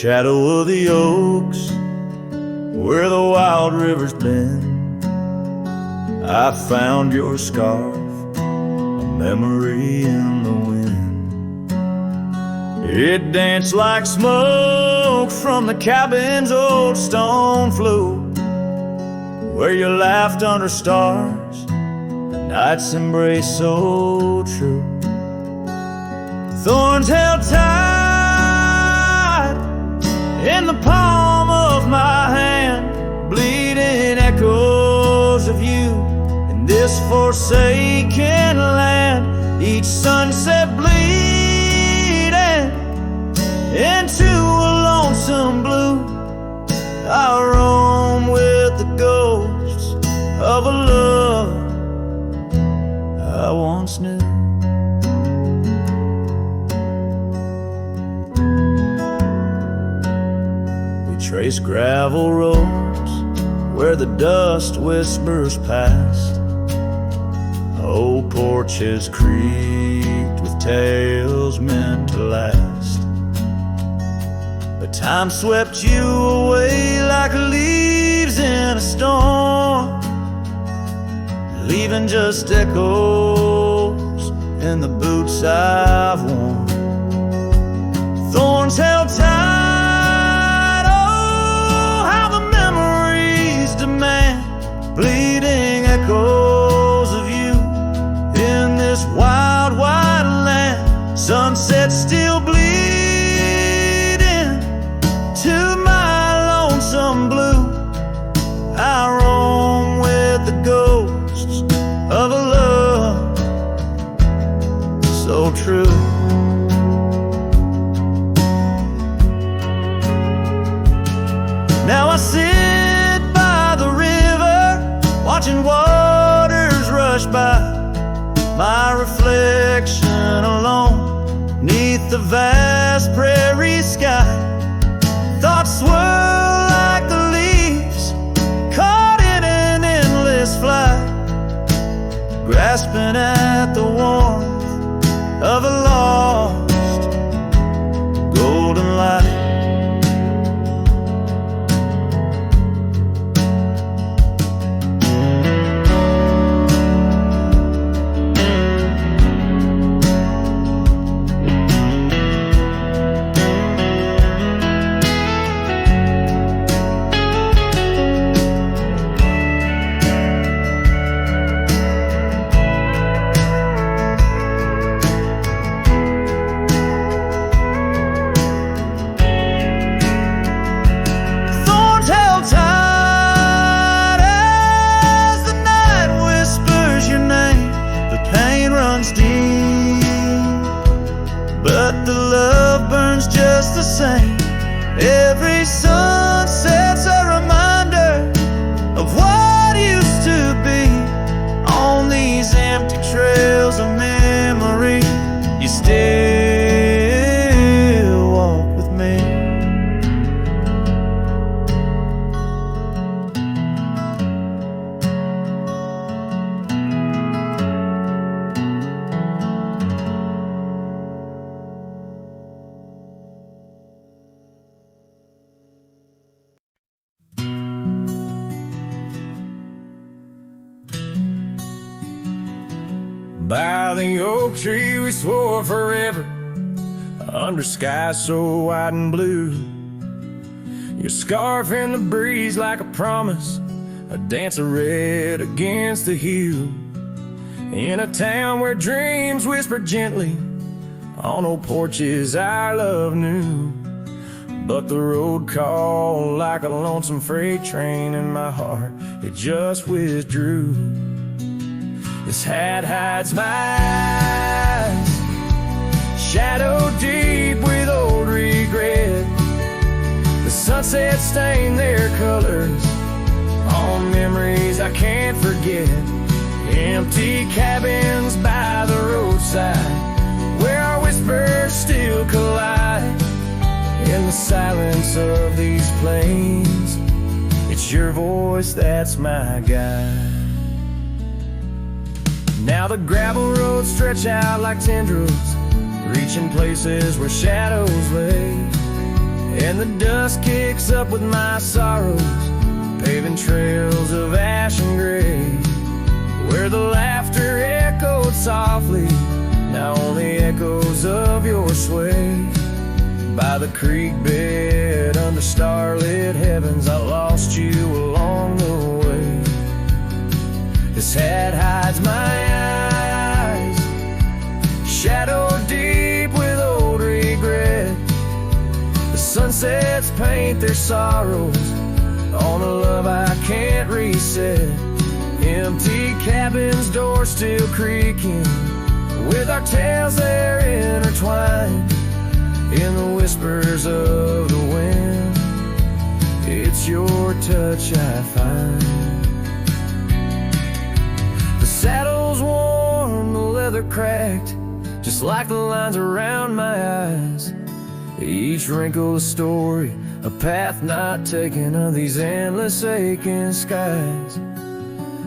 shadow of the oaks, where the wild river's been, I found your scarf, a memory in the wind. It danced like smoke from the cabin's old stone floor, where you laughed under stars, the night's embrace so true. Thorns held tight in the palm of my hand, bleeding echoes of you in this forsaken land. Each sunset bleeding into a lonesome blue, I roam with the ghosts of a love I once knew. Trace gravel roads where the dust whispers past, old porches creaked with tales meant to last. But time swept you away like leaves in a storm, leaving just echoes in the boots I've worn. Thorns held tight, bleeding echoes of you in this wild, wide land. Sunset still bleeding to my lonesome blue. I roam with the ghosts of a love so true. Now I sit by the river, watching waters rush by, my reflection alone neath the vast prairie sky. Thoughts swirl like the leaves caught in an endless flight, grasping at the warmth of a lost golden light. Just the same, every sunset's a reminder of what used to be. On these empty trails of memory, you still walk with me. By the oak tree we swore forever, under skies so wide and blue. Your scarf in the breeze like a promise, a dance of red against the hue. In a town where dreams whisper gently, on old porches our love knew. But the road called like a lonesome freight train, and my heart, it just withdrew. This hat hides my eyes, shadow deep with old regret. The sunset stained their colors on memories I can't forget. Empty cabins by the roadside, where our whispers still collide. In the silence of these plains, it's your voice that's my guide. Now the gravel roads stretch out like tendrils, reaching places where shadows lay. and the dust kicks up with my sorrows, paving trails of ash and gray, where the laughter echoed softly, now only echoes of your sway. By the creek bed, under starlit heavens, I lost you along the way. This hat hides my eyes, shadow deep with old regret. The sunsets paint their sorrows on a love I can't reset. Empty cabins, doors still creaking, with our tales there intertwined. In the whispers of the wind, it's your touch I find. The saddle's worn, the leather cracked, just like the lines around my eyes. Each wrinkle a story, a path not taken of these endless aching skies.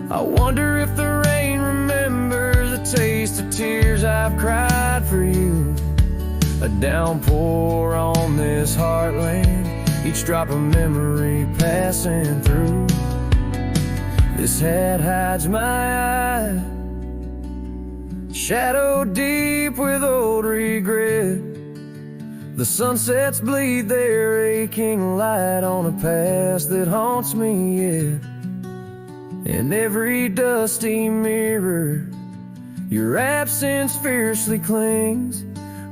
I wonder if the rain remembers the taste of tears I've cried for you. A downpour on this heartland, each drop of memory passing through. This hat hides my eye, shadow deep with old regret. The sunsets bleed their aching light on a past that haunts me yet. In every dusty mirror, your absence fiercely clings.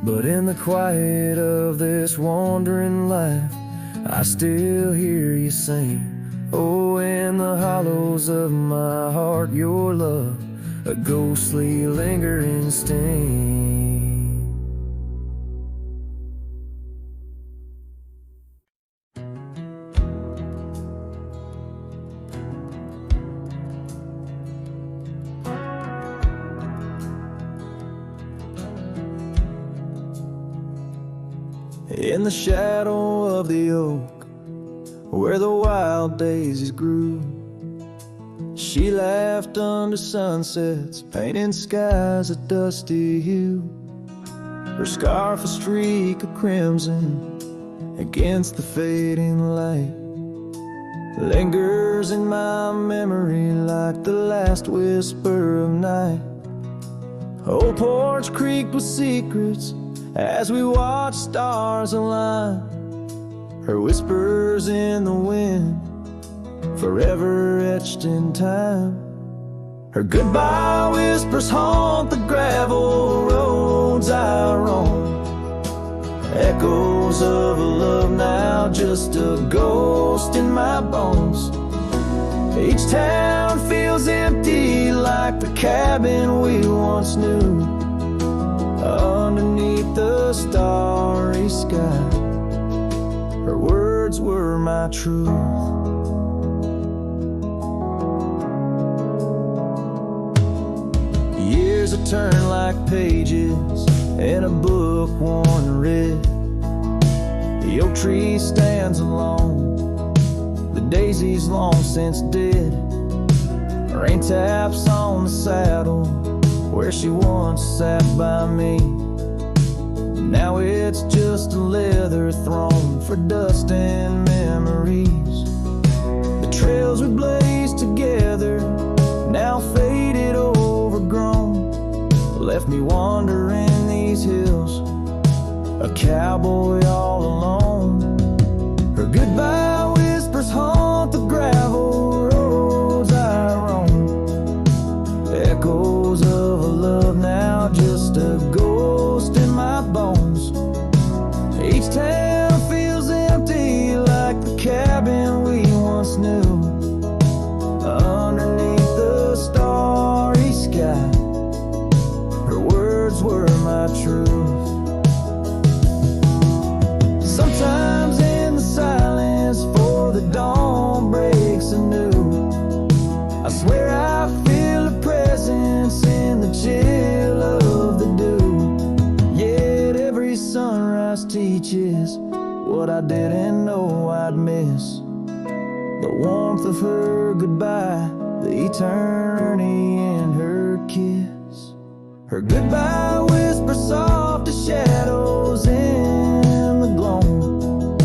But in the quiet of this wandering life, I still hear you sing. Oh, in the hollows of my heart, your love, a ghostly lingering sting. In the shadow of the oak, where the wild daisies grew, she laughed under sunsets, painting skies a dusty hue. Her scarf a streak of crimson against the fading light, lingers in my memory like the last whisper of night. Old porch creaked with secrets as we watch stars align, her whispers in the wind, forever etched in time. Her goodbye whispers haunt the gravel roads I roam, echoes of a love now just a ghost in my bones. Each town feels empty like the cabin we once knew, underneath the starry sky. Her words were my truth. Years have turned like pages in a book worn red. The oak tree stands alone, the daisy's long since dead. Rain taps on the saddle where she once sat by me. Now it's just a leather throne for dust and memories. The trails we blazed together, now faded, overgrown, left me wandering these hills, a cowboy all alone. Her goodbye whispers haunt the gravel roads I roam, echoes of a love now just a ghost in my bones. Each town feels empty like the cabin we once knew, underneath the starry sky. Her words were my truth. Sometimes in the silence before the dawn breaks anew, I swear I feel a presence in the chill of the dew. Yet every sunrise teaches what I didn't know I'd miss, the warmth of her goodbye, the eternity in her kiss. Her goodbye whispers soft as shadows in the gloam,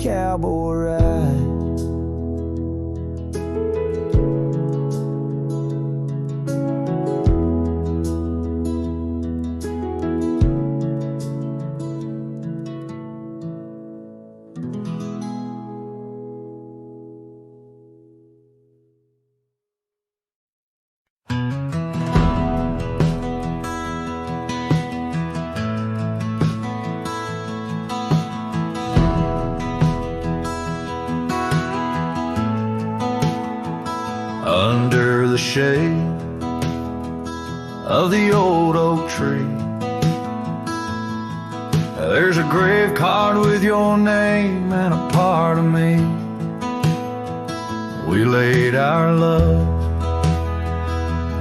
cowboy ride. Under the shade of the old oak tree, there's a grave card with your name and a part of me. We laid our love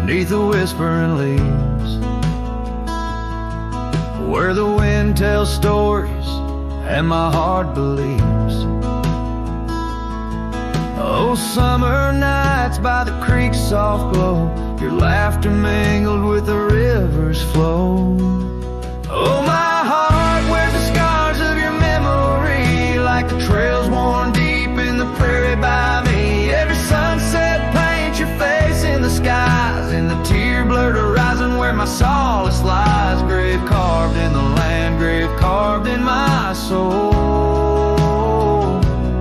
neath the whispering leaves, where the wind tells stories and my heart believes. Oh, summer nights by the creek's soft glow, your laughter mingled with the river's flow. Oh, my heart wears the scars of your memory, like the trails worn deep in the prairie by me. Every sunset paints your face in the skies, in the tear-blurred horizon where my solace lies. Grave carved in the land, grave carved in my soul,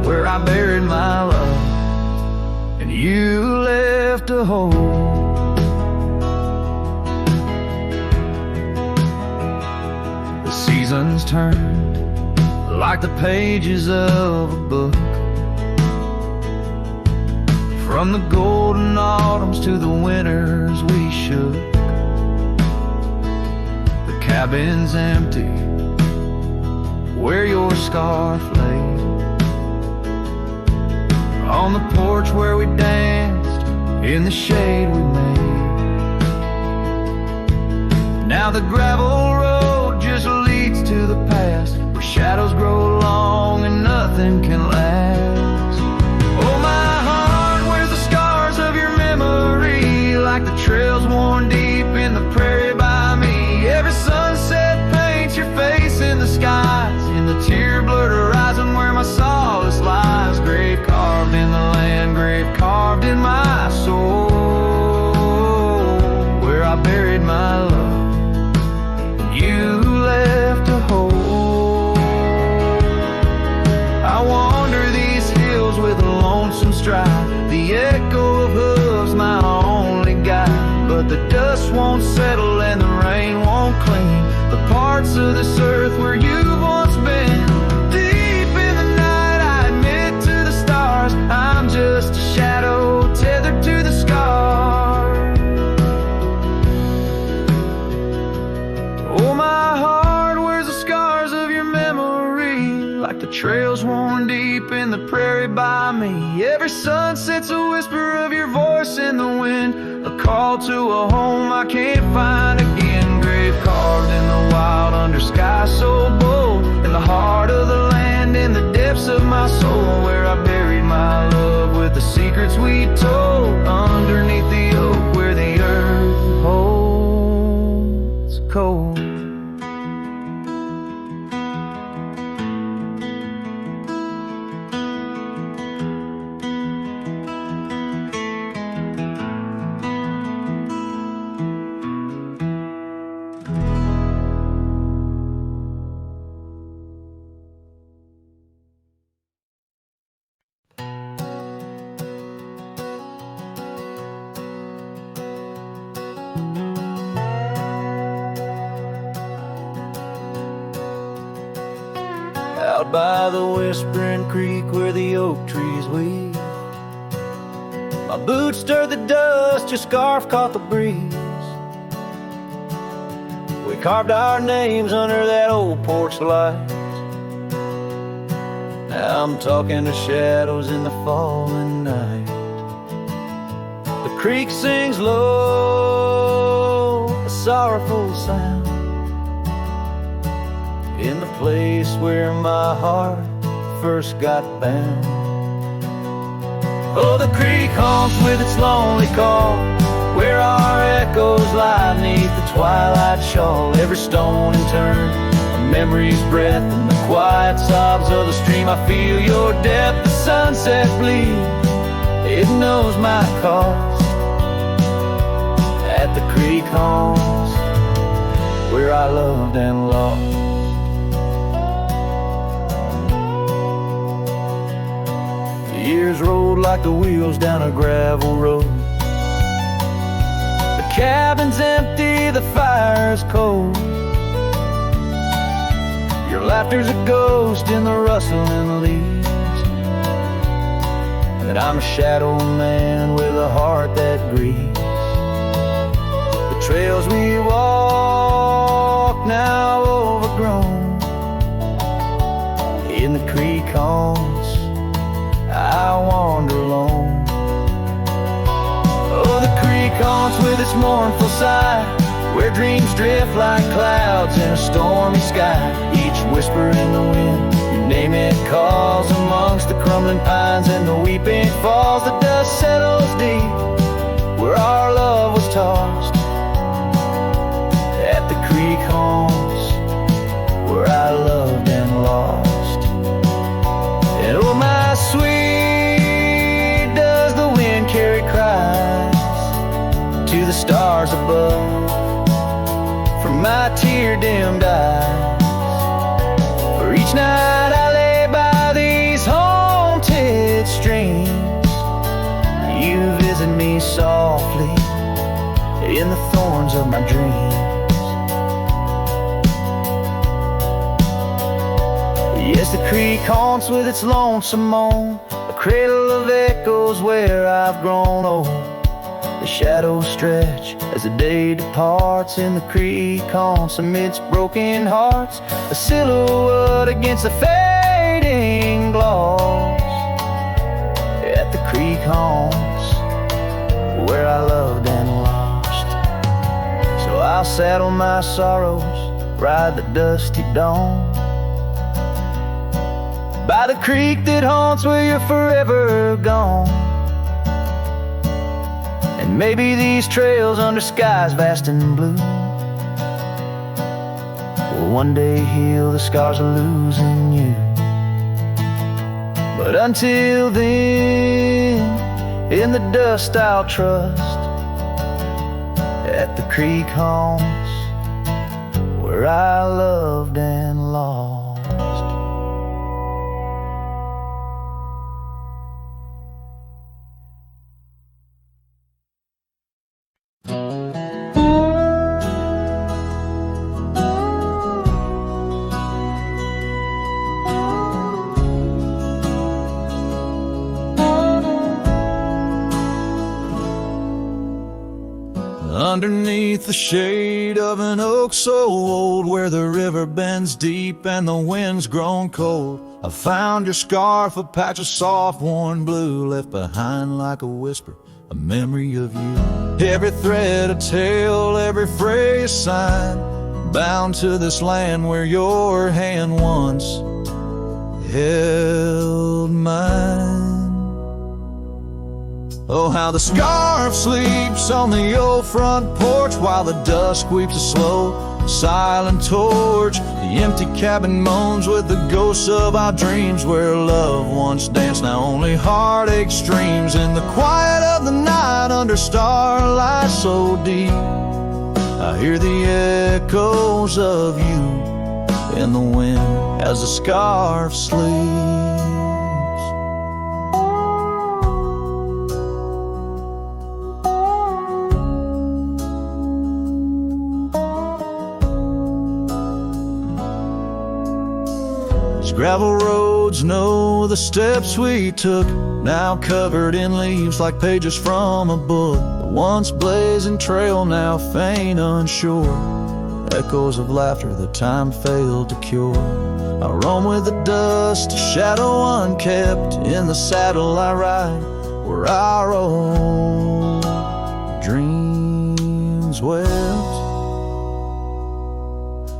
where I buried my love and you left a hole. The seasons turned like the pages of a book, from the golden autumns to the winters we shook. The cabin's empty where your scarf lay, on the porch where we danced in the shade we made. Now the gravel road just leads to the past, where shadows grow long and nothing can last. Oh, my heart wears the scars of your memory, like the trails worn deep in the prairie by me. Every sunset paints your face in the skies, in the tear-blurred horizon where my solace lies. Grave carved in the land, grave carved in my soul, where I buried my love and you left a hole. I wander these hills with a lonesome stride, the echo of hooves my only guide. But the dust won't settle and the rain won't clean the parts of this earth where you've once been. I'm just a shadow tethered to the scar. Oh, my heart wears the scars of your memory, like the trails worn deep in the prairie by me. Every sunset's a whisper of your voice in the wind, a call to a home I can't find again. Grave carved in the wild under sky so bold, in the heart of the land, in the depths of my soul, where I buried my love with the secrets we told, underneath the oak where the earth holds cold. Out by the whispering creek where the oak trees weave, my boots stirred the dust, your scarf caught the breeze. We carved our names under that old porch light. Now I'm talking to shadows in the falling night. The creek sings low, a sorrowful sound, in the place where my heart first got bound. Oh, the creek honks with its lonely call, where our echoes lie neath the twilight shawl. Every stone and turn, a memory's breath, and the quiet sobs of the stream, I feel your depth. The sunset bleeds, it knows my cost. At the creek homes where I loved and lost. The years rolled like the wheels down a gravel road. The cabin's empty, the fire's cold. Your laughter's a ghost in the rustling leaves. And I'm a shadow man with a heart that grieves. The trails we walk now overgrown. In the creek homes I wander alone. Oh, the creek haunts with its mournful sigh, where dreams drift like clouds in a stormy sky. Each whisper in the wind, your name it calls. Amongst the crumbling pines and the weeping falls, the dust settles deep where our love was tossed. At the creek homes where I loved and lost. And oh, my sweet, does the wind carry cries to the stars above from my tear-dimmed eyes? For each night I lay by these haunted streams, you visit me softly in the thorns of my dreams. Yes, the creek haunts with its lonesome moan, a cradle of echoes where I've grown old. The shadows stretch as the day departs. In the creek haunts amidst broken hearts, a silhouette against the fading gloss. At the creek haunts where I loved and lost. So I'll saddle my sorrows, ride the dusty dawn by the creek that haunts where you're forever gone. And maybe these trails under skies vast and blue will one day heal the scars of losing you. But until then, in the dust I'll trust. At the creek haunts where I loved and lost. Underneath the shade of an oak so old, where the river bends deep and the wind's grown cold, I found your scarf, a patch of soft worn blue, left behind like a whisper, a memory of you. Every thread a tale, every phrase a sign, bound to this land where your hand once held mine. Oh, how the scarf sleeps on the old front porch, while the dusk weeps a slow, silent torch. The empty cabin moans with the ghosts of our dreams, where love once danced, now only heartache streams. In the quiet of the night, under starlight so deep, I hear the echoes of you in the wind as the scarf sleeps. Gravel roads know the steps we took, now covered in leaves like pages from a book. The once blazing trail now faint unsure, echoes of laughter that time failed to cure. I roam with the dust, a shadow unkept. In the saddle I ride where our old dreams wept.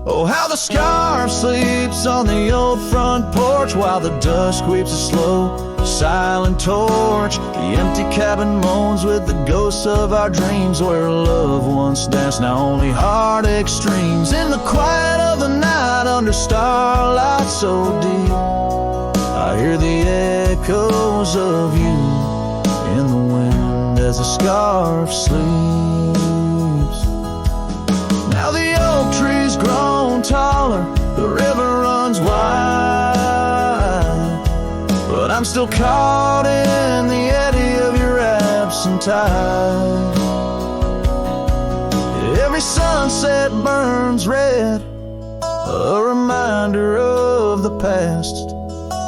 Oh, how the scarf sleeps on the old front porch while the dust sweeps a slow, silent torch. The empty cabin moans with the ghosts of our dreams, where love once danced, now only heartache streams. In the quiet of the night, under starlight so deep, I hear the echoes of you in the wind as the scarf sleeps. Now the oak tree's grown taller, the river runs wide, but I'm still caught in the eddy of your absent tide. Every sunset burns red, a reminder of the past,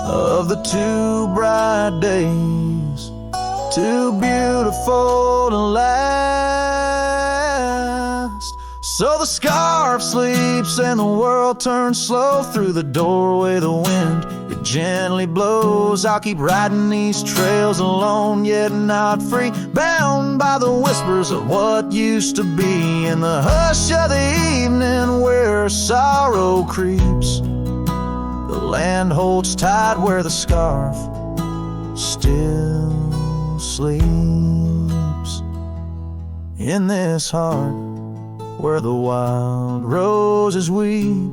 of the two bright days, too beautiful to last. So the scarf sleeps and the world turns slow. Through the doorway the wind, it gently blows. I'll keep riding these trails alone, yet not free, bound by the whispers of what used to be. In the hush of the evening where sorrow creeps, the land holds tight where the scarf still sleeps. In this heart where the wild roses weep,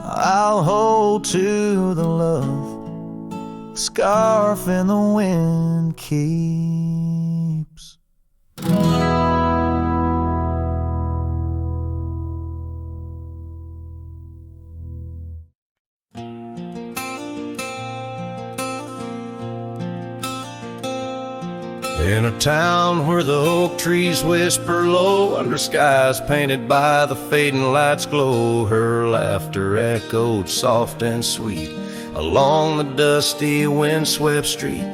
I'll hold to the love the scarf in the wind keeps. In a town where the oak trees whisper low, under skies painted by the fading light's glow, her laughter echoed soft and sweet along the dusty windswept street.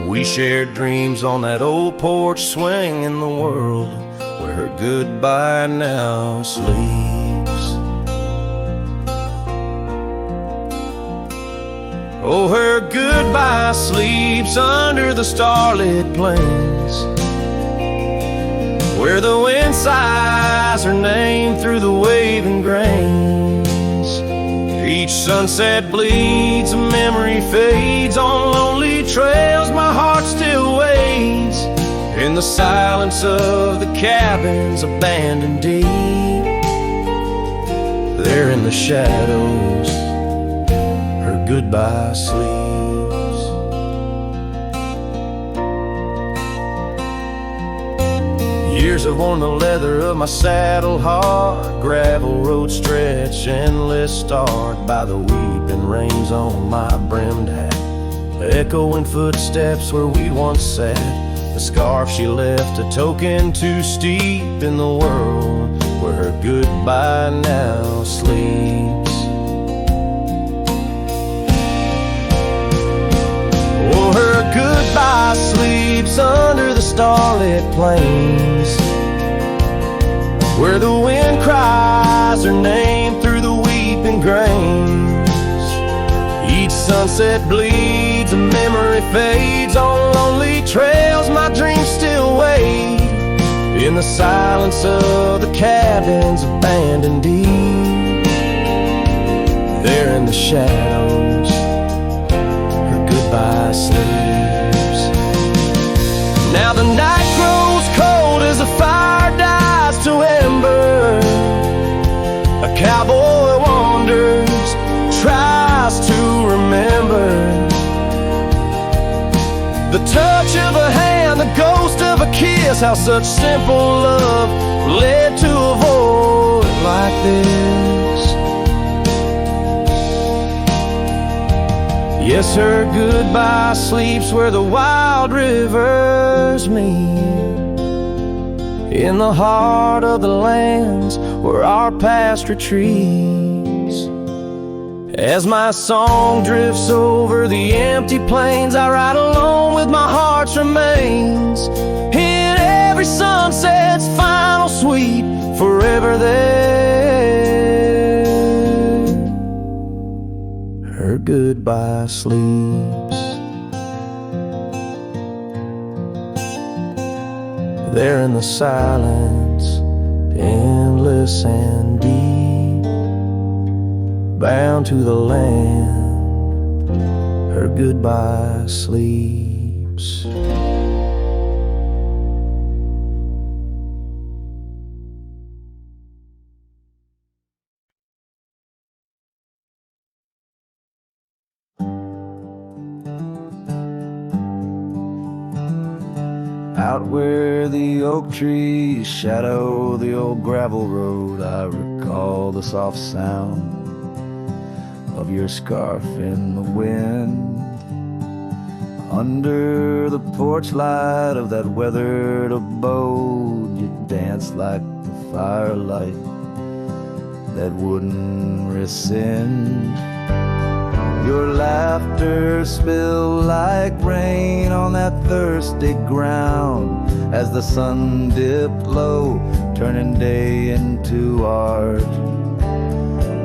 We shared dreams on that old porch swing in the world where her goodbye now sleeps. Oh, her goodbye sleeps under the starlit plains, where the wind sighs her name through the waving grains. Each sunset bleeds, a memory fades. On lonely trails my heart still waits, in the silence of the cabins abandoned deep. There in the shadows goodbye sleeps. Years have worn the leather of my saddle hard, gravel road stretch endless, starred by the weeping rains on my brimmed hat, echoing footsteps where we once sat. The scarf she left a token too steep in the world where her goodbye now sleeps. Her goodbye sleeps under the starlit plains, where the wind cries her name through the weeping grains. Each sunset bleeds, a memory fades. On lonely trails my dreams still wait, in the silence of the cabins abandoned deep. There in the shadows goodbye sleeps. Now the night grows cold as the fire dies to ember. A cowboy wanders, tries to remember the touch of a hand, the ghost of a kiss, how such simple love led to a void like this. Yes, her goodbye sleeps where the wild rivers meet, in the heart of the lands where our past retreats. As my song drifts over the empty plains, I ride alone with my heart's remains, in every sunset's final sweet, forever there. Her goodbye sleeps. There in the silence, endless and deep. bound to the land her goodbye sleeps. Out where the oak trees shadow the old gravel road, I recall the soft sound of your scarf in the wind. Under the porch light of that weathered abode, you danced like the firelight that wouldn't rescind. Your laughter spilled like rain on that thirsty ground as the sun dipped low, turning day into art.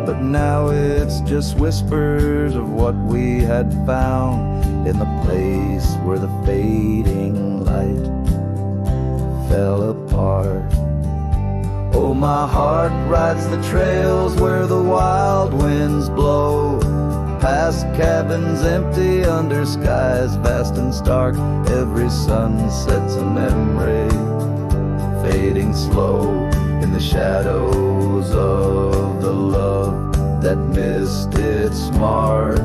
But now it's just whispers of what we had found in the place where the fading light fell apart. Oh, my heart rides the trails where the wild winds blow, past cabins empty under skies vast and stark. Every sunset's a memory, fading slow in the shadows of the love that missed its mark.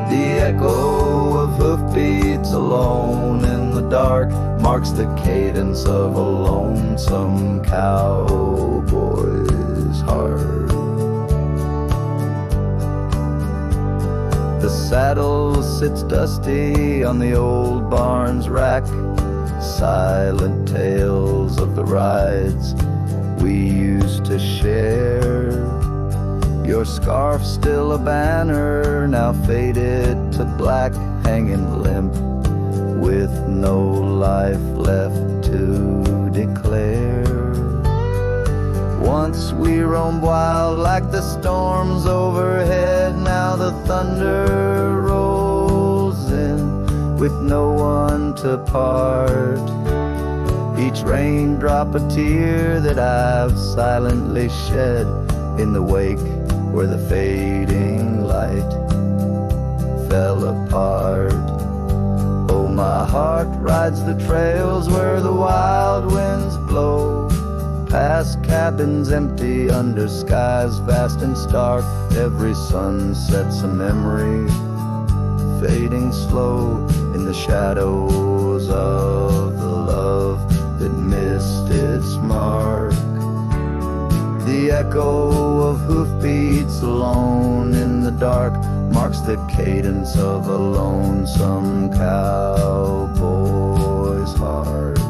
The echo of hoofbeats alone in the dark marks the cadence of a lonesome cowboy's heart. The saddle sits dusty on the old barn's rack, silent tales of the rides we used to share. Your scarf still a banner, now faded to black, hanging limp with no life left to declare. Once we roamed wild like the storms overhead, now the thunder rolls in with no one to part. Each raindrop a tear that I've silently shed in the wake where the fading light fell apart. Oh, my heart rides the trails where the wild winds blow, past cabins empty under skies vast and stark. Every sunset's a memory, fading slow in the shadows of the love that missed its mark. The echo of hoofbeats alone in the dark marks the cadence of a lonesome cowboy's heart.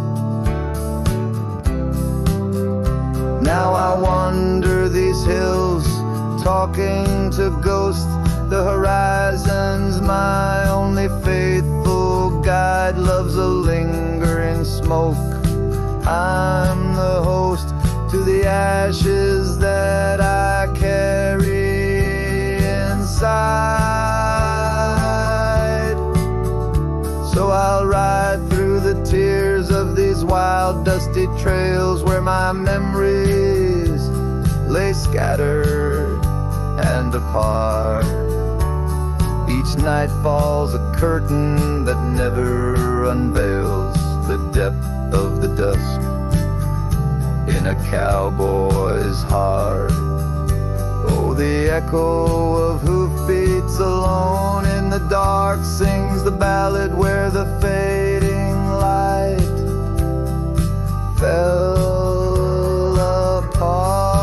Now I wander these hills, talking to ghosts. The horizon's my only faithful guide. Love's a lingering smoke. I'm the host to the ashes that I carry inside. So I'll ride through the tears of these wild dusty trails where my memories lay scattered and apart. Each night falls a curtain that never unveils the depth of the dusk in a cowboy's heart. Oh, the echo of hoofbeats alone in the dark sings the ballad where the fading light fell apart.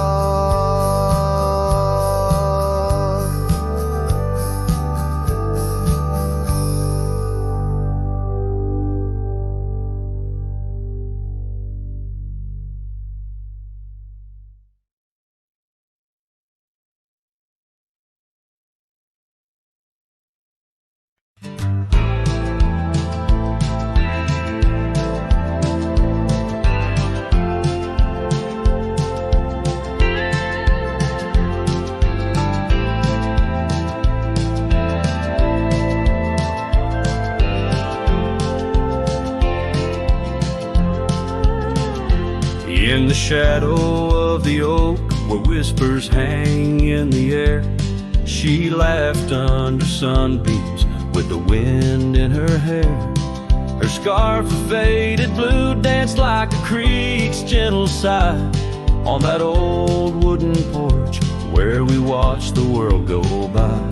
In the shadow of the oak where whispers hang in the air. She laughed under sunbeams with the wind in her hair. Her scarf of faded blue danced like a creek's gentle sigh on that old wooden porch where we watched the world go by.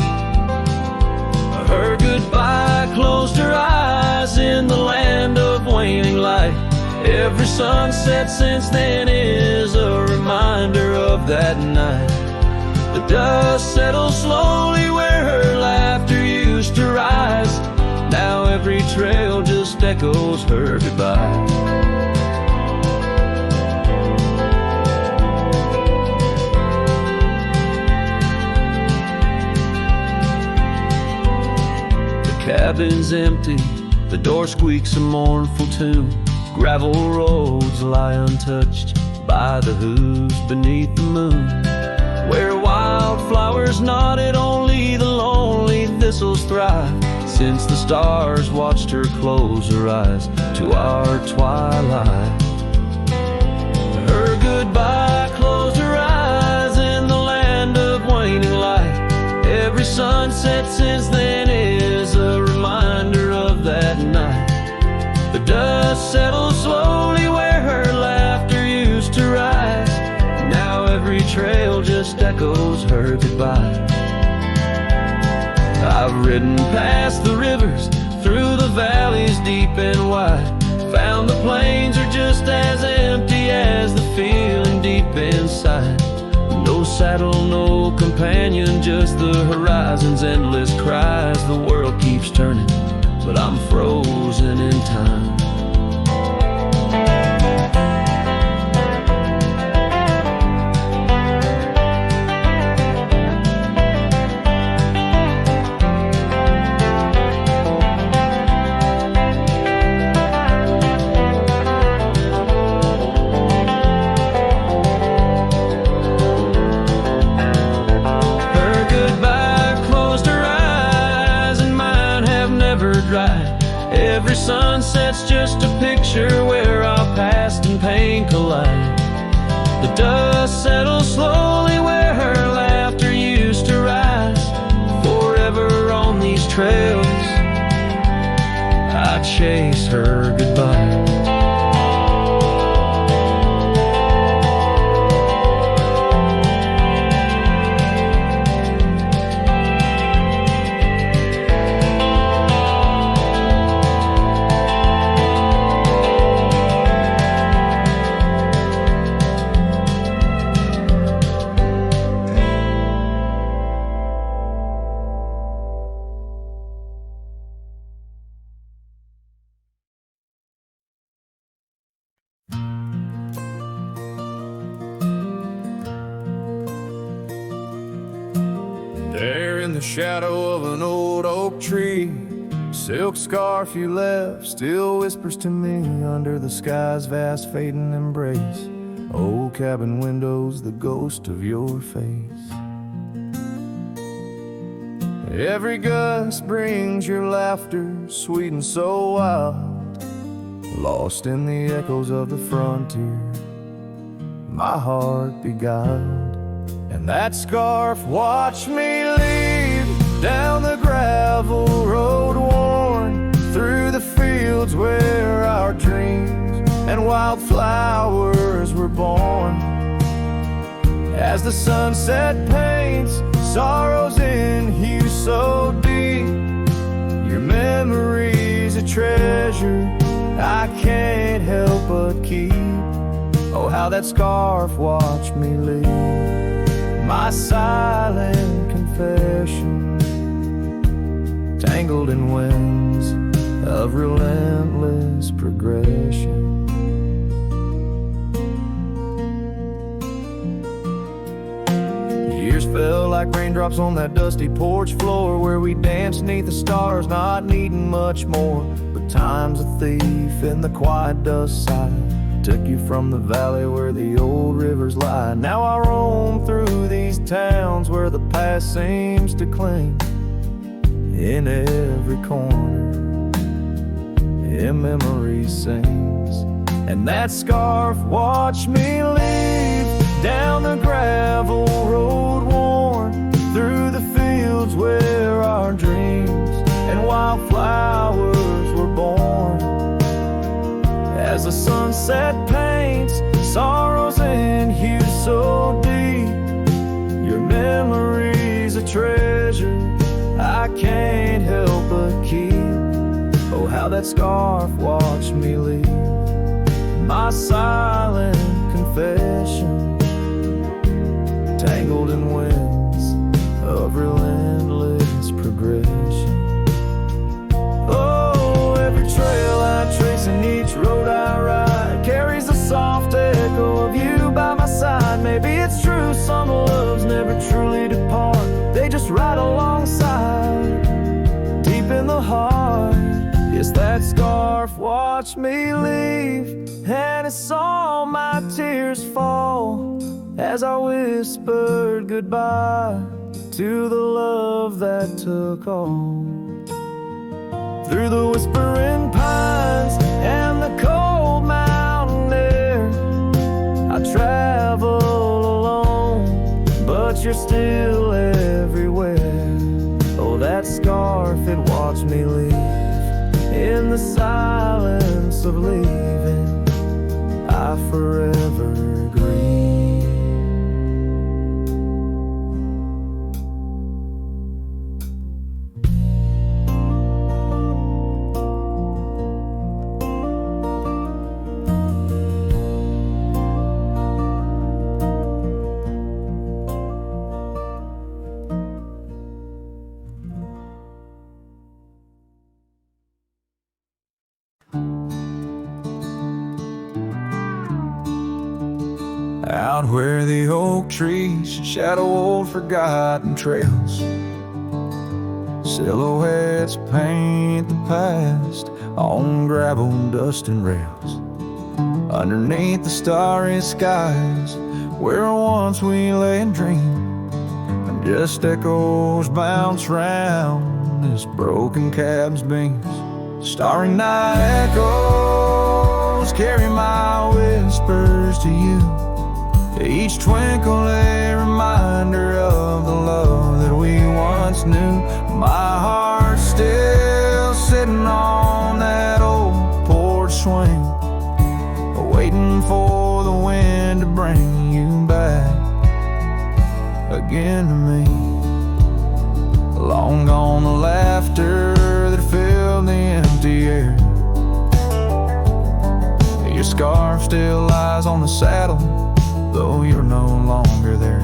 Her goodbye closed her eyes in the land of waning light. Every sunset since then is a reminder of that night. The dust settles slowly where her laughter used to rise. Now every trail just echoes her goodbye. The cabin's empty, the door squeaks a mournful tune. Gravel roads lie untouched by the hooves beneath the moon. Where wildflowers nodded, only the lonely thistles thrive. Since the stars watched her close her eyes to our twilight. Her goodbye closed her eyes in the land of waning light. Every sunset since then is a reminder of that night. The dust settles slowly where her laughter used to rise. Now every trail just echoes her goodbye. I've ridden past the rivers, through the valleys deep and wide. Found the plains are just as empty as the feeling deep inside. No saddle, no companion, just the horizon's endless cries. The world keeps turning, but I'm frozen in time. Every sunset's just a picture where our past and pain collide. The dust settles slowly where her laughter used to rise. Forever on these trails, I chase her goodbye. There in the shadow of an old oak tree, silk scarf you left still whispers to me under the sky's vast fading embrace. Old cabin windows, the ghost of your face. Every gust brings your laughter, sweet and so wild, lost in the echoes of the frontier, my heart beguiled. And that scarf watched me leave down the gravel road worn, through the fields where our dreams and wildflowers were born. As the sunset paints sorrows in hue so deep, your memory's a treasure I can't help but keep. Oh, how that scarf watched me leave, my silent confession, tangled in winds of relentless progression. Years fell like raindrops on that dusty porch floor, where we danced neath the stars, not needing much more. But time's a thief in the quiet dust side, took you from the valley where the old rivers lie. Now I roam through these towns where the past seems to cling. In every corner, in memory sings. And that scarf watched me leave down the gravel road worn through the fields where our dreams and wildflowers were born. As the sunset paints sorrows and hues so deep, your memory's a treasure I can't help but keep. Oh, how that scarf watched me leave, my silent confession, tangled in winds of relentless progression. Oh, every trail I trace and each road I ride carries a soft echo of you by my side. Maybe it's true, some loves never truly depart, they just ride alongside, deep in the heart. Yes, that scarf watched me leave, and it saw my tears fall as I whispered goodbye to the love that took all. Through the whispering pines and the cold mountain air, I travel alone, but you're still everywhere. Oh, that scarf, it watched me leave in the silence of leaving, I forever grieve. Out where the oak trees shadow old forgotten trails, silhouettes paint the past on gravel, dust and rails. Underneath the starry skies where once we lay and dreamed, and just echoes bounce round this broken cab's beams. Starry night echoes carry my whispers to you, each twinkle a reminder of the love that we once knew. My heart's still sitting on that old porch swing, waiting for the wind to bring you back again to me. Long gone the laughter that filled the empty air, your scarf still lies on the saddle, though you're no longer there.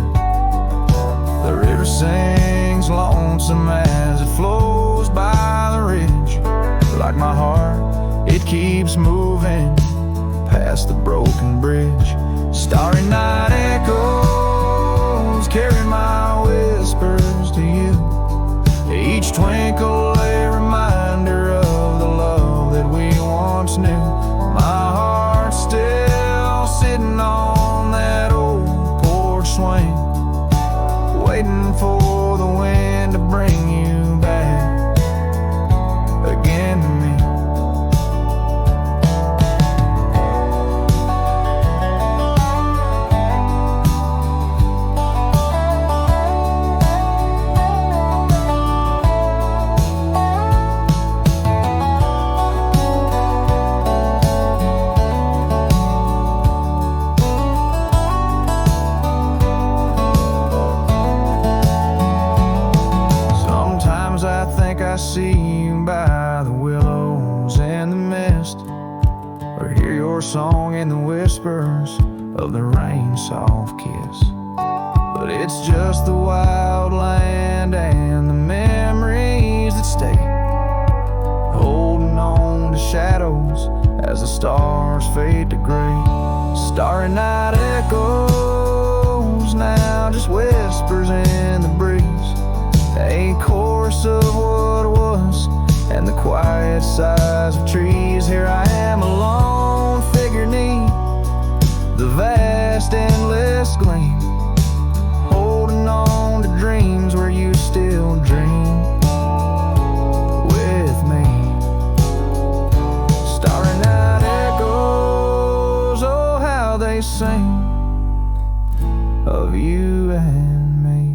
The river sings lonesome as it flows by the ridge, like my heart, it keeps moving past the broken bridge. Starry night echoes carry my whispers to you, each twinkle a reminder of the love that we once knew. My heart's still sitting on that old porch swing, waiting for the wind to bring you back again to me. I see you by the willows and the mist, or hear your song in the whispers of the rain's soft kiss. But it's just the wild land and the memories that stay, holding on to shadows as the stars fade to gray. Starry night echoes now, just whispers in the breeze, a chorus of what was and the quiet sighs of trees. Here I am alone, figure neat, the vast endless gleam, holding on to dreams where you still dream with me. Starry night echoes, oh how they sing, you and me.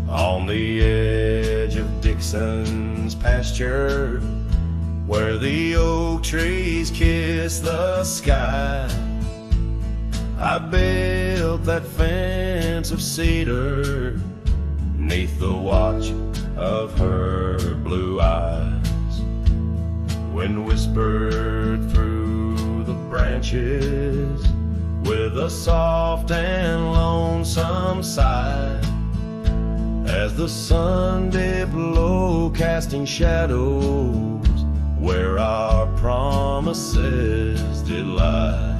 On the edge of Dixon's pasture, where the oak trees kiss the sky, I built that fence of cedar 'neath the watch of her blue eyes. Wind whispered through the branches with a soft and lonesome sigh, as the sun dipped low, casting shadows where our promises did lie.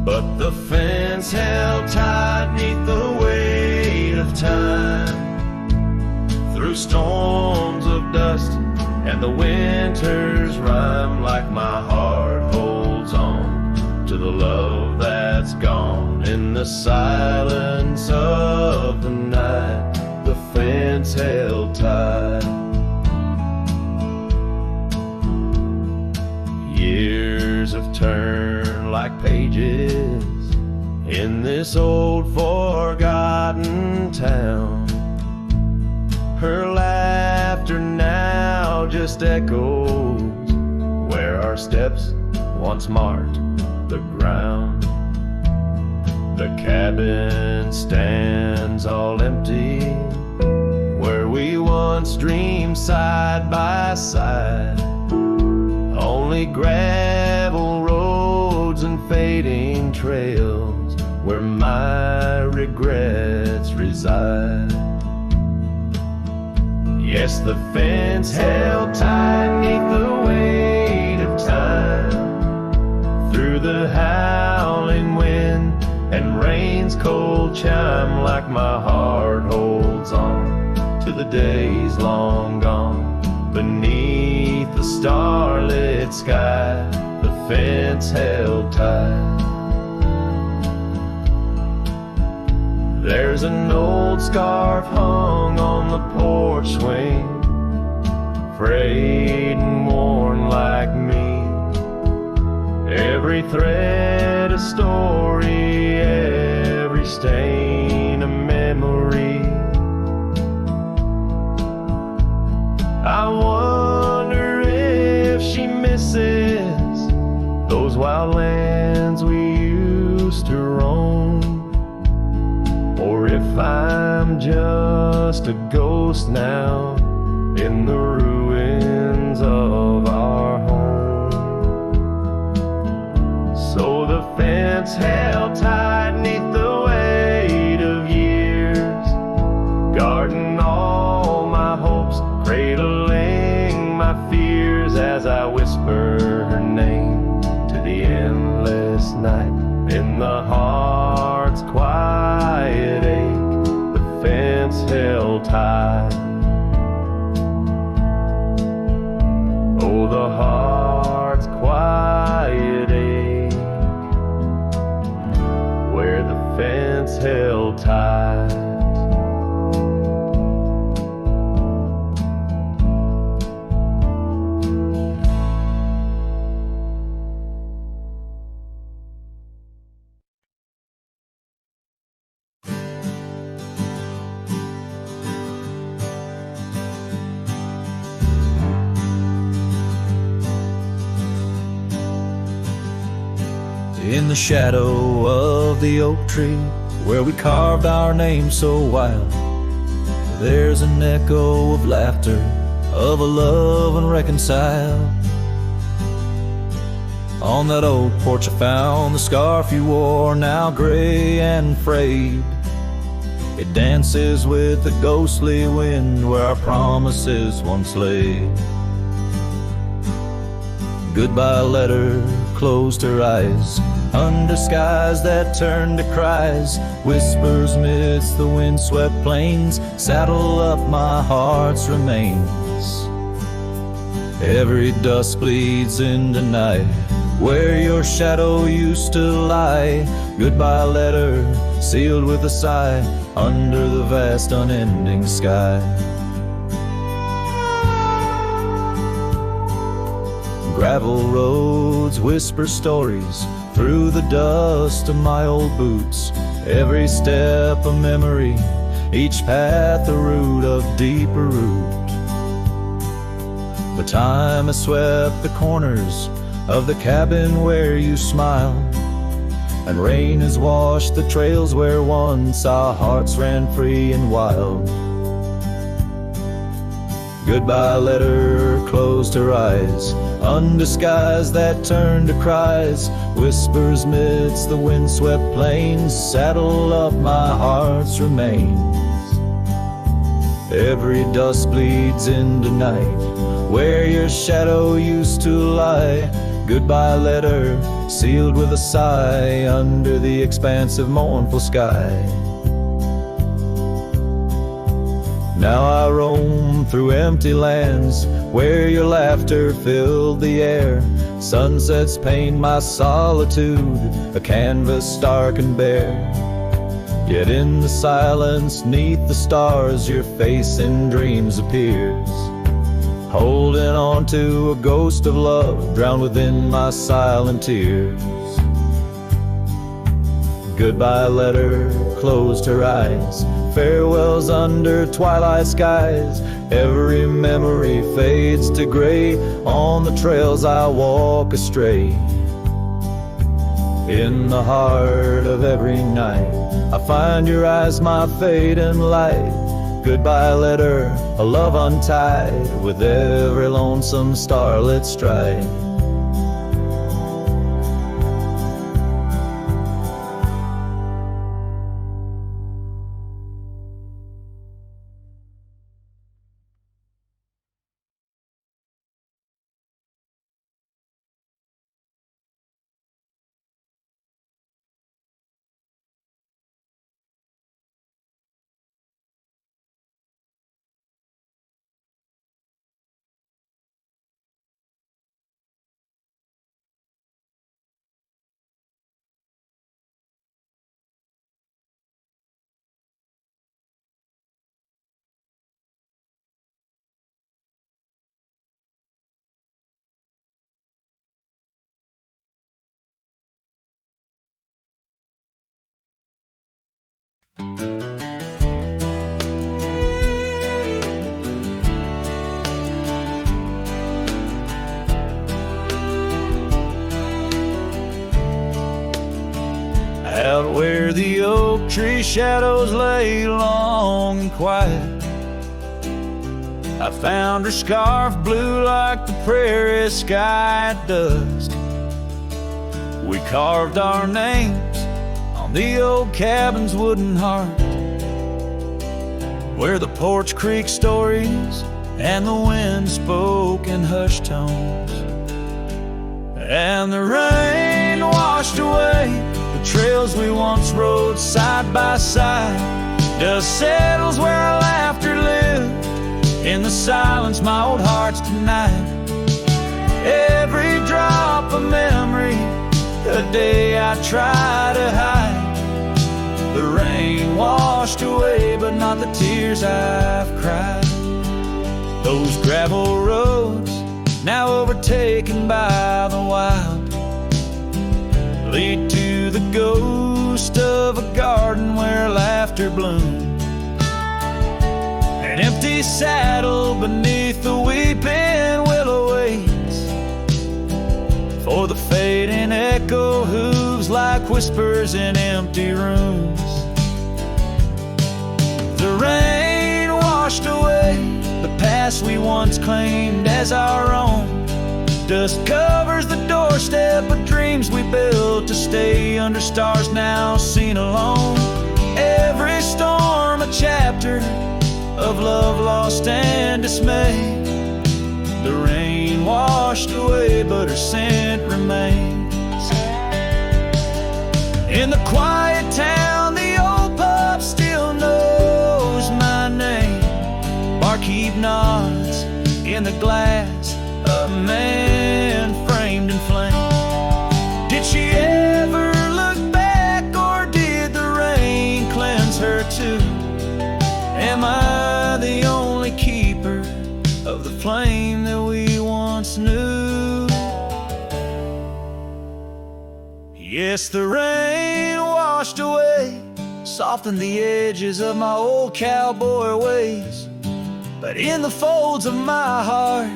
But the fence held tight 'neath the weight of time, through storms of dust and the winter's rime, like my heart holds on to the love that's gone. In the silence of the night, the fence held tight. Years have turned like pages in this old forgotten town. Her laughter now just echoes where our steps once marked the ground. The cabin stands all empty where we once dreamed side by side. Only gravel roads and fading trails where my regrets reside. Yes, the fence held tight 'neath the weight of time, through the howling wind and rain's cold chime, like my heart holds on to the days long gone. Beneath the starlit sky, the fence held tight. There's an old scarf hung on the porch swing, frayed and worn like me. Every thread a story, every stain a memory. I wonder if she misses those wild lands we used to roam, or if I'm just a ghost now in the ruins of our home. So the fence held tight 'neath the weight of years, guarding all my hopes, cradling my fears, as I whisper her name to the endless night. In the heart's quiet ache, the fence held tight. Oh, the heart's quiet ache, where the fence held tight. In the shadow of the oak tree, where we carved our name so wild, there's an echo of laughter, of a love unreconciled. On that old porch I found the scarf you wore, now gray and frayed. It dances with the ghostly wind where our promises once lay. Goodbye letter closed her eyes. Under skies that turn to cries, whispers midst the windswept plains, saddle up my heart's remains. Every dusk bleeds into night, where your shadow used to lie. Goodbye letter, sealed with a sigh, under the vast unending sky. Gravel roads whisper stories through the dust of my old boots. Every step a memory, each path a root of deeper root. But time has swept the corners of the cabin where you smiled, and rain has washed the trails where once our hearts ran free and wild. Goodbye letter closed her eyes, under skies that turned to cries, whispers midst the windswept plains, saddle up my heart's remains. Every dusk bleeds into night, where your shadow used to lie. Goodbye letter, sealed with a sigh, under the expansive mournful sky. Now I roam through empty lands, where your laughter filled the air. Sunsets paint my solitude, a canvas stark and bare. Yet in the silence, neath the stars, your face in dreams appears, holding on to a ghost of love, drowned within my silent tears. Goodbye letter closed her eyes, farewells under twilight skies. Every memory fades to gray, on the trails I walk astray. In the heart of every night, I find your eyes, my fading light. Goodbye letter, a love untied, with every lonesome starlit stride. Out where the oak tree shadows lay long and quiet, I found her scarf blue like the prairie sky at dusk. We carved our names on the old cabin's wooden heart, where the porch creaked stories and the wind spoke in hushed tones. And the rain washed away the trails we once rode side by side. Dust settles where our laughter lived, in the silence my old heart's denied. Every drop of memory, a day I try to hide. The rain washed away, but not the tears I've cried. Those gravel roads, now overtaken by the wild, lead to the ghost of a garden where laughter bloomed. An empty saddle beneath the weeping willow waits for the fading echo hooves like whispers in empty rooms. The rain washed away the past we once claimed as our own. Dust covers the doorstep of dreams we built to stay under stars now seen alone. Every storm a chapter of love lost and dismay. The rain washed away, but her scent remained. in the glass, a man framed in flame. Did she ever look back, or did the rain cleanse her too? Am I the only keeper of the flame that we once knew? Yes, the rain washed away, softened the edges of my old cowboy ways. But in the folds of my heart,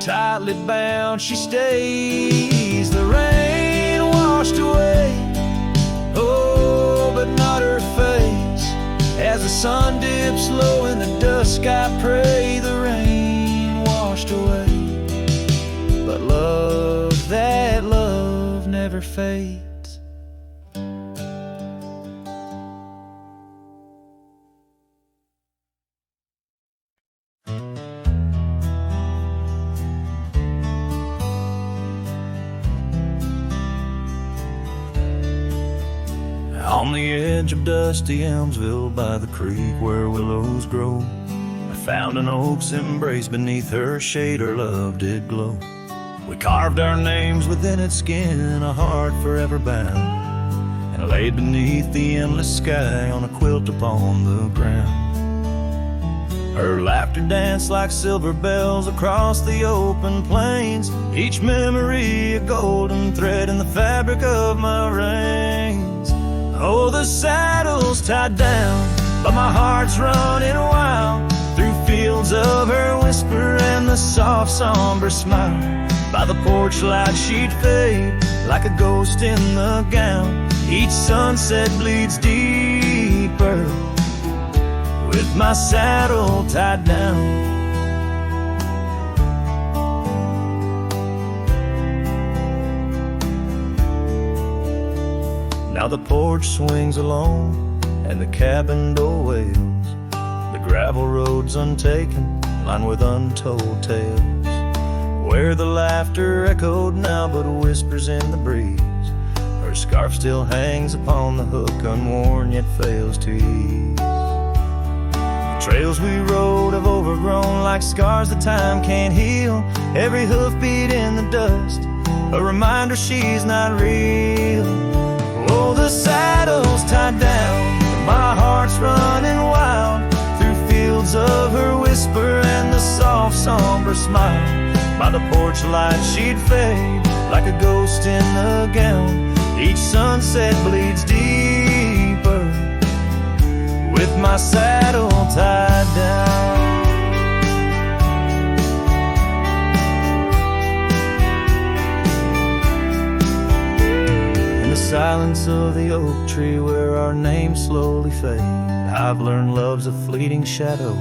tightly bound she stays. The rain washed away, oh, but not her face. As the sun dips low in the dusk, I pray the rain washed away. But love, that love never fades. On the edge of dusty Elmsville, by the creek where willows grow, I found an oak's embrace. Beneath her shade her love did glow. We carved our names within its skin, a heart forever bound, and laid beneath the endless sky on a quilt upon the ground. Her laughter danced like silver bells across the open plains, each memory a golden thread in the fabric of my reins. Oh, the saddle's tied down, but my heart's running wild through fields of her whisper and the soft somber smile. By the porch light she'd fade like a ghost in the gown. Each sunset bleeds deeper with my saddle tied down. Now the porch swings alone and the cabin door wails. The gravel road's untaken, lined with untold tales, where the laughter echoed now but whispers in the breeze. Her scarf still hangs upon the hook, unworn yet fails to ease. The trails we rode have overgrown like scars that time can't heal. Every hoofbeat in the dust, a reminder she's not real. Oh, the saddle's tied down, my heart's running wild through fields of her whisper and the soft somber smile. By the porch light she'd fade like a ghost in the gown. Each sunset bleeds deeper with my saddle tied down. In the silence of the oak tree where our names slowly fade, I've learned love's a fleeting shadow.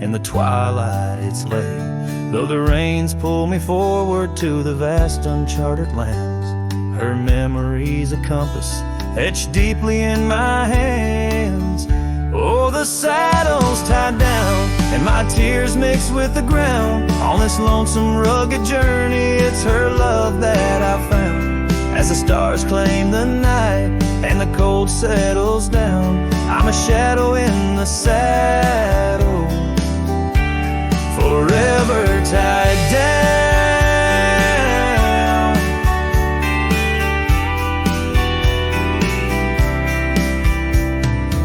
In the twilight it's late, though the rains pull me forward to the vast uncharted lands. Her memory's a compass etched deeply in my hands. Oh, the saddle's tied down and my tears mix with the ground. On this lonesome rugged journey, it's her love that I found. As the stars claim the night and the cold settles down, I'm a shadow in the saddle, forever tied down.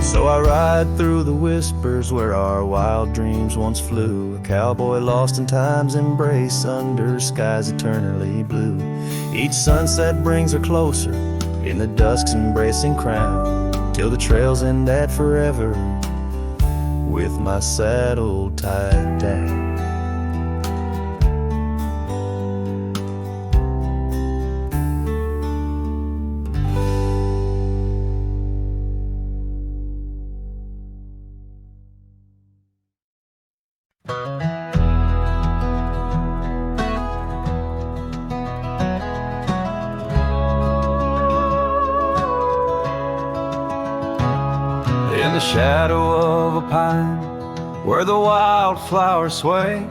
So I ride through the whispers where our wild dreams once flew, a cowboy lost in time's embrace under skies eternally blue. Each sunset brings her closer in the dusk's embracing crown, till the trails end at forever with my saddle tied down. In the shadow of a pine, where the wildflowers sway,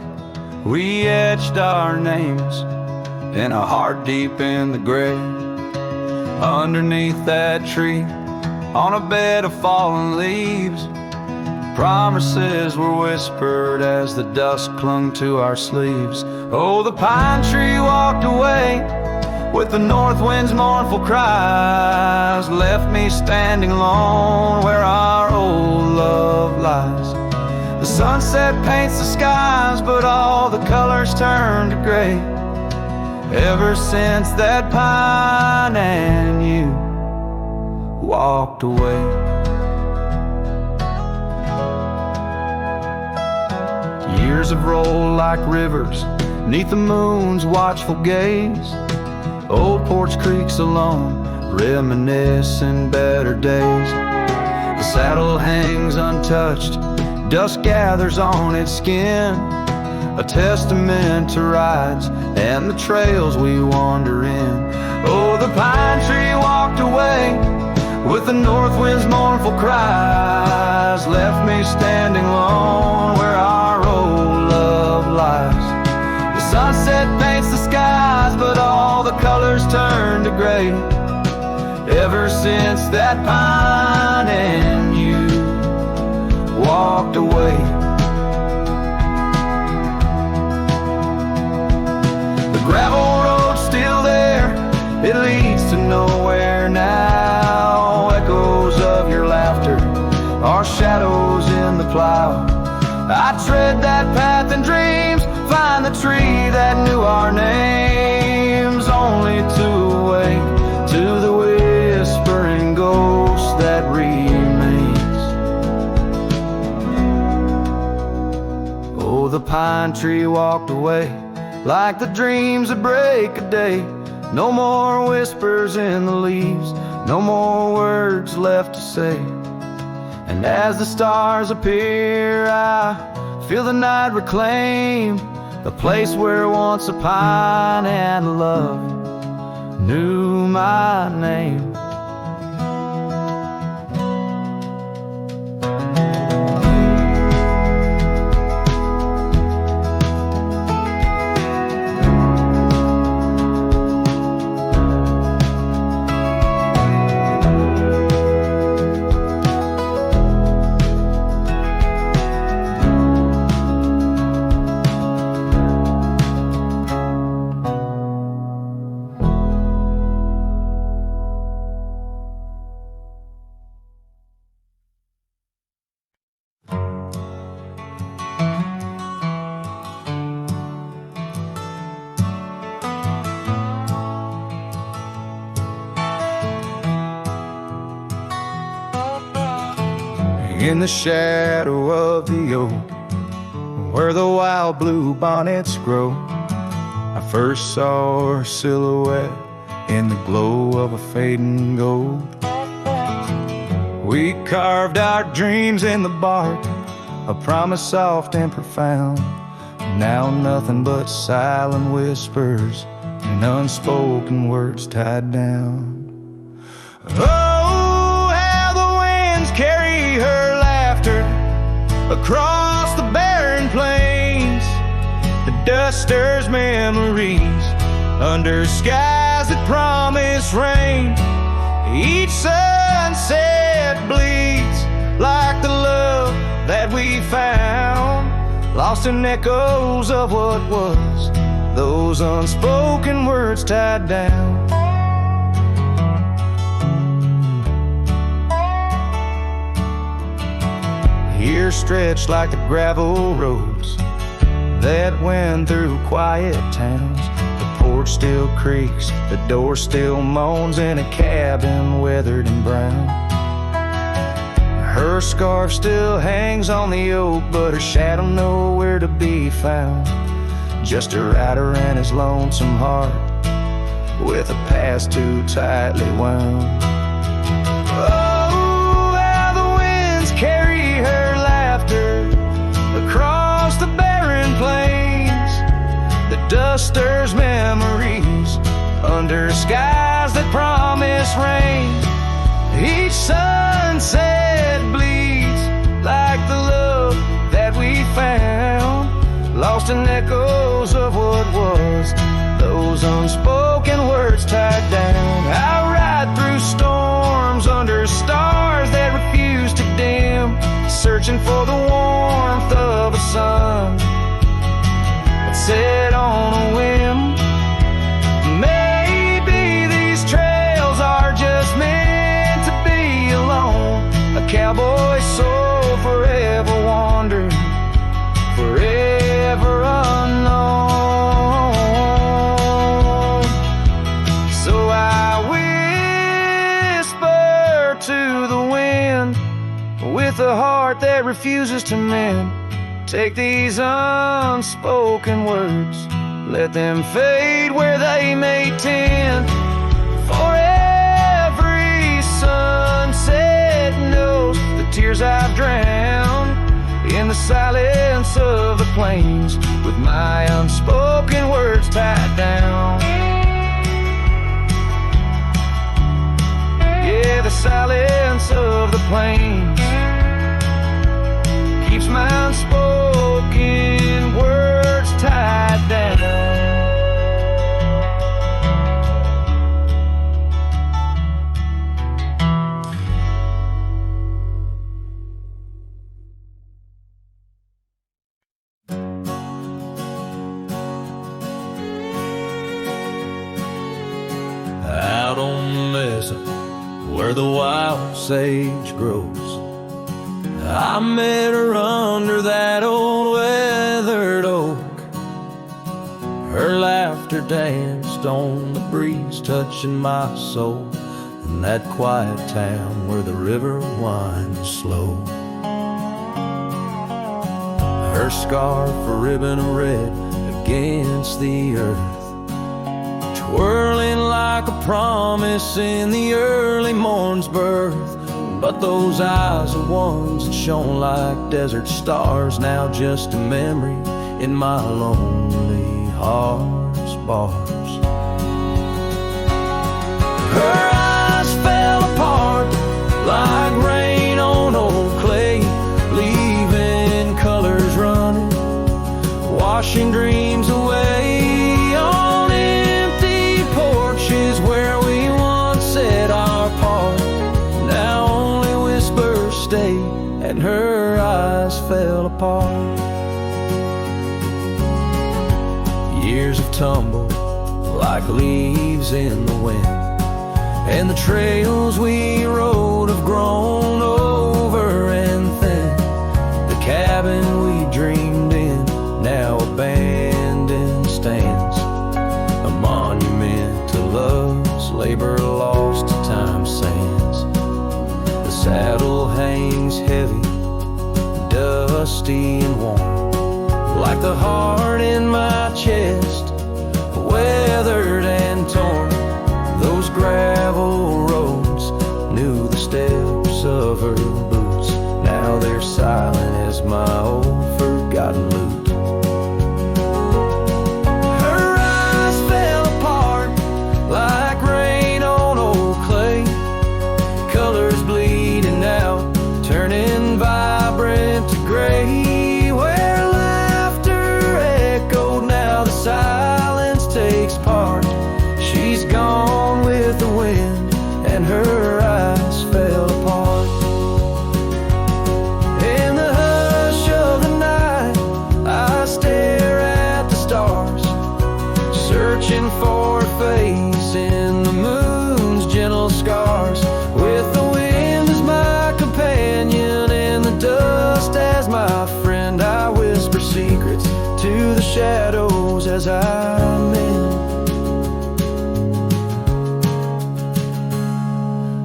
we etched our names in a heart deep in the grave. Underneath that tree, on a bed of fallen leaves, Promises were whispered as the dust clung to our sleeves. Oh, the pine tree walked away with the north wind's mournful cries, left me standing alone where our old love lies. The sunset paints the skies, but all the colors turn to gray. Ever since that pine and you walked away. Years have rolled like rivers neath the moon's watchful gaze. Old porch creaks alone, reminiscing better days. The saddle hangs untouched, dust gathers on its skin, a testament to rides and the trails we wander in. Oh, the pine tree walked away with the north wind's mournful cries, left me standing alone where our old love lies. The sunset paints the skies, but all the colors turn to gray. Ever since that pine and you walked away. The gravel road's still there, it leads to nowhere now. Echoes of your laughter are shadows in the plow. I tread that path in dreams, find the tree that knew our names, only to awake to the whispering ghost that remains. Oh, the pine tree walked away like the dreams that break a day. No more whispers in the leaves, no more words left to say. And as the stars appear, I feel the night reclaim the place where once a pine and love knew my name. In the shadow of the oak, where the wild blue bonnets grow, I first saw her silhouette in the glow of a fading gold. We carved our dreams in the bark, a promise soft and profound. Now nothing but silent whispers and unspoken words tied down. Oh, how the winds carry her laughter across the barren plains. The dust stirs memories under skies that promise rain. Each sunset bleeds like the love that we found, lost in echoes of what was, those unspoken words tied down. Here stretched like the gravel roads that went through quiet towns. The porch still creaks, the door still moans in a cabin weathered and brown. Her scarf still hangs on the oak, but her shadow nowhere to be found. Just a rider and his lonesome heart with a past too tightly wound. Oh, how the winds carry her laughter across the barren plains. The dust stirs memories under skies that promise rain. Each sunset bleeds like the love that we found, lost in echoes of what was, those unspoken words tied down. I ride through storms under stars that refuse to dim, searching for the warmth of a sun that set on a whim. Maybe these trails are just meant to be alone. A cowboy soul forever wandering, forever unknown. So I whisper to the wind with a heart that refuses to mend. Take these unspoken words, let them fade where they may tend. For every sunset knows the tears I've drowned in the silence of the plains, with my unspoken words tied down. Yeah, the silence of the plains keeps my unspoken words tied down. Out on the mesa where the wild sage grows, I met her under that old weathered oak. Her laughter danced on the breeze, touching my soul in that quiet town where the river winds slow. Her scarf a ribbon of red against the earth, twirling like a promise in the early morn's birth. But those eyes are ones that shone like desert stars, now just a memory in my lonely heart's bars. Her eyes fell apart like rain on old clay, leaving colors running, washing dreams away on empty porches where we once said our part. Now only whispers stay, and her eyes fell apart. Years have tumbled like leaves in the wind, and the trails we rode have grown over and thin. The cabin we dreamed in now abandoned stands, a monument to love's labor lost to time's sands. The saddle hangs heavy, dusty and warm, like the heart in my chest, weathered and torn. Those gravel roads knew the steps of her boots, now they're silent as my old forgotten lute. Her eyes fell apart like rain on old clay, colors bleeding out, turning vibrant to gray. Where laughter echoed, now the silence takes part. She's gone with the wind, and her eyes fell apart. In the hush of the night, I stare at the stars, searching for a face in the moon's gentle scars. With the wind as my companion and the dust as my friend, I whisper secrets to the shadows as I mend.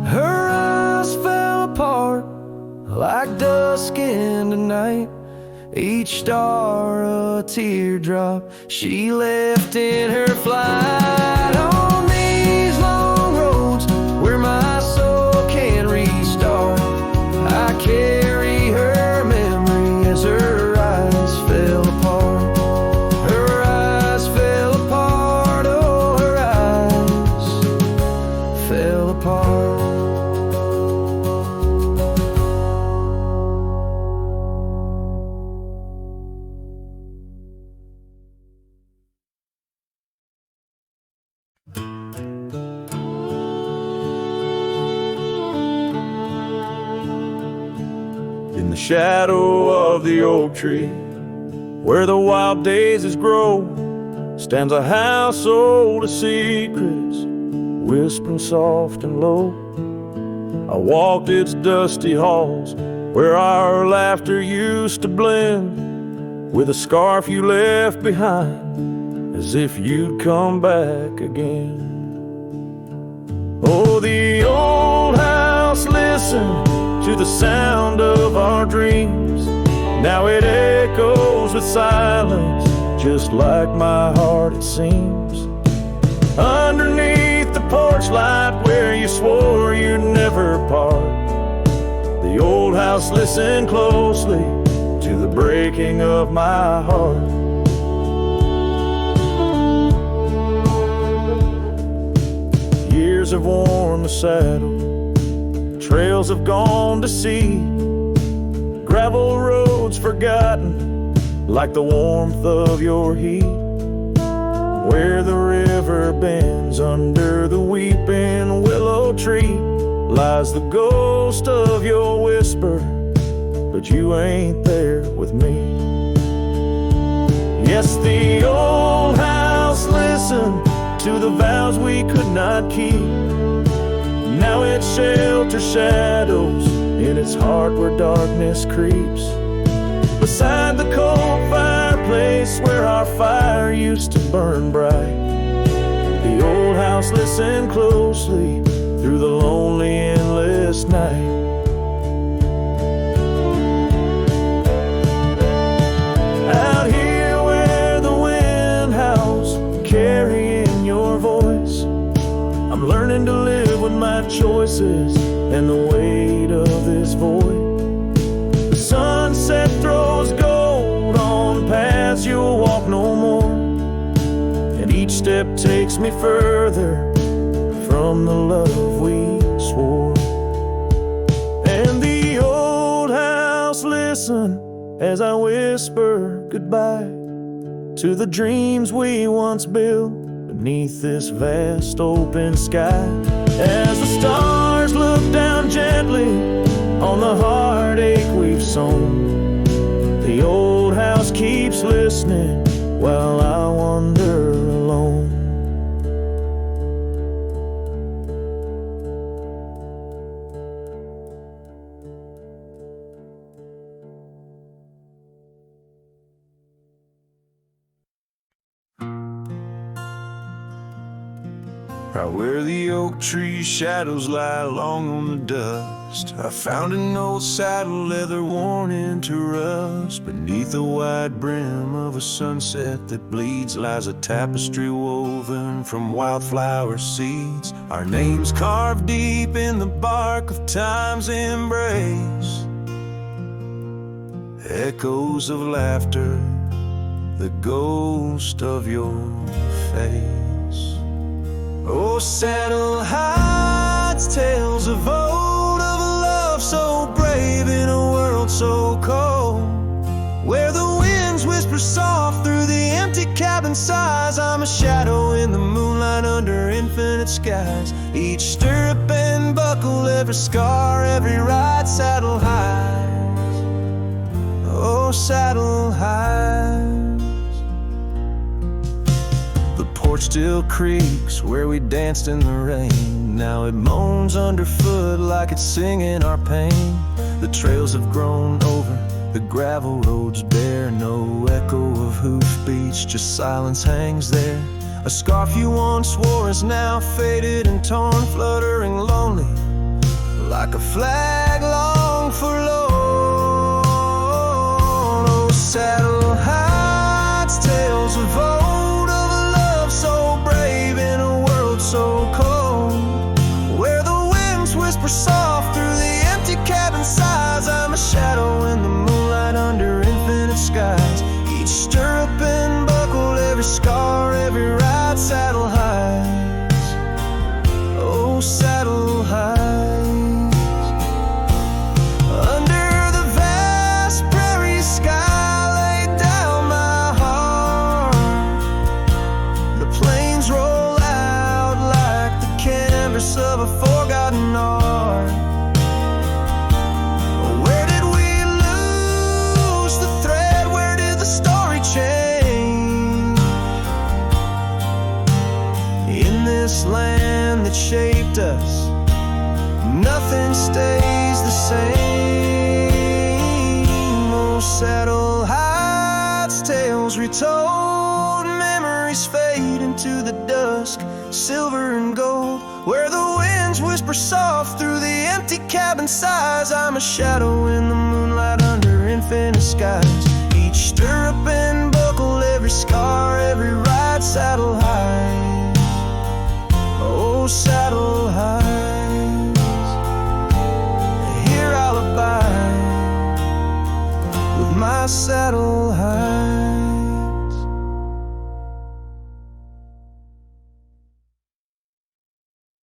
Her eyes fell apart like dusk in the night, each star a teardrop she left in her flight. On these long roads where my soul can restart, I carry her memory as her eyes fell apart. Her eyes fell apart, oh, her eyes fell apart. the shadow of the oak tree, where the wild daisies grow, stands a house old of secrets, whispering soft and low. I walked its dusty halls, where our laughter used to blend with a scarf you left behind, as if you'd come back again. Oh, the old house listened to the sound of our dreams. Now it echoes with silence, just like my heart it seems. Underneath the porch light where you swore you'd never part, the old house listened closely to the breaking of my heart. Years have worn the saddle, trails have gone to seed, gravel roads forgotten like the warmth of your heat. Where the river bends under the weeping willow tree lies the ghost of your whisper, but you ain't there with me. Yes, the old house listened to the vows we could not keep. Now it shelters shadows in its heart where darkness creeps. Beside the cold fireplace where our fire used to burn bright, the old house listened closely through the lonely endless night. Out here where the wind howls, carrying your voice, I'm learning to live with my choices and the weight of this void. The sunset throws gold on paths you'll walk no more, and each step takes me further from the love we swore. And the old house listen as I whisper goodbye to the dreams we once built beneath this vast open sky. As the stars look down gently on the heartache we've sown, the old house keeps listening while I wander alone. Right where the oak tree shadows lie long on the dust, I found an old saddle leather worn into rust. Beneath the wide brim of a sunset that bleeds lies a tapestry woven from wildflower seeds. Our names carved deep in the bark of time's embrace, echoes of laughter, the ghost of your face. Oh, saddle hides tales of old, of a love so brave in a world so cold, where the winds whisper soft through the empty cabin sighs. I'm a shadow in the moonlight under infinite skies. Each stirrup and buckle, every scar, every ride, saddle hides. Oh, saddle hides. The porch still creaks where we danced in the rain. Now it moans underfoot like it's singing our pain. The trails have grown over, the gravel roads bare. No echo of hoofbeats, just silence hangs there. A scarf you once wore is now faded and torn, fluttering lonely like a flag long forlorn. Oh, saddle hides tales of old, of a love so brave in a world so cold, where the winds whisper soft through the empty cabin sighs. I'm a shadow in the moonlight under infinite skies. Each stirrup and buckle, every scar, every ride, saddle hides. Oh, saddle hides. Under the vast prairie sky laid down my heart, the plains roll out like the canvas of a forgotten art. Where did we that shaped us. Nothing stays the same. Oh, saddle heights, tales retold, memories fade into the dusk, silver and gold, where the winds whisper soft through the empty cabin sighs. I'm a shadow in the moonlight under infinite skies. Each stirrup and buckle, every scar, every ride, saddle high. Oh, saddle highs. Here I'll abide with my saddle high.